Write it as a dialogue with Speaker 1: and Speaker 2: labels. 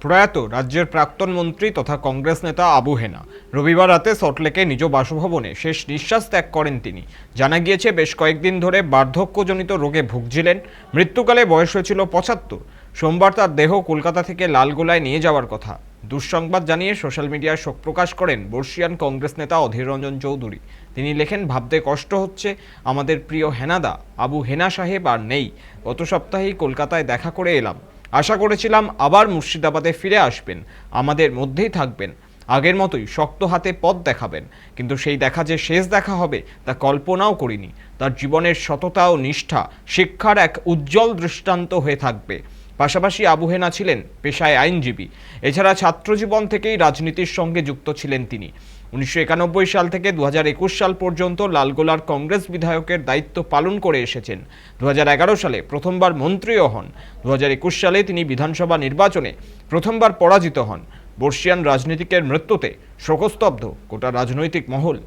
Speaker 1: প্রয়াত রাজ্যের প্রাক্তন মন্ত্রী তথা কংগ্রেস নেতা আবু হেনা রবিবার রাতে সল্টলেকে নিজ বাসভবনে শেষ নিঃশ্বাস ত্যাগ করেন তিনি। জানা গিয়েছে, বেশ কয়েকদিন ধরে বার্ধক্যজনিত রোগে ভুগছিলেন। মৃত্যুকালে বয়স হয়েছিল ৭৫। সোমবার তার দেহ কলকাতা থেকে লালগোলায় নিয়ে যাওয়ার কথা। দুঃসংবাদ জানিয়ে সোশ্যাল মিডিয়ায় শোক প্রকাশ করেন বর্ষিয়ান কংগ্রেস নেতা অধীর রঞ্জন চৌধুরী। তিনি লেখেন, ভাবতে কষ্ট হচ্ছে, আমাদের প্রিয় হেনাদা আবু হেনা সাহেব আর নেই। গত সপ্তাহেই কলকাতায় দেখা করে এলাম। আশা করেছিলাম আবার মুর্শিদাবাদে ফিরে আসবেন, আমাদের মধ্যেই থাকবেন, আগের মতোই শক্ত হাতে পথ দেখাবেন। কিন্তু সেই দেখা যে শেষ দেখা হবে তা কল্পনাও করিনি। তার জীবনের সততা ও নিষ্ঠা শিক্ষার এক উজ্জ্বল দৃষ্টান্ত হয়ে থাকবে। পাশাপাশি আবু হেনা ছিলেন পেশায় আইনজীবী। এছাড়া ছাত্রজীবন থেকেই রাজনীতির সঙ্গে যুক্ত ছিলেন তিনি। ১৯৯১ সাল থেকে ২০২১ সাল পর্যন্ত লালগোলার কংগ্রেস বিধায়কের দায়িত্ব পালন করে এসেছেন। ২০১১ সালে প্রথমবার মন্ত্রীও হন। ২০২১ সালে তিনি বিধানসভা নির্বাচনে প্রথমবার পরাজিত হন। বর্ষিয়ান রাজনীতিকের মৃত্যুতে শোকস্তব্ধ গোটা রাজনৈতিক মহল।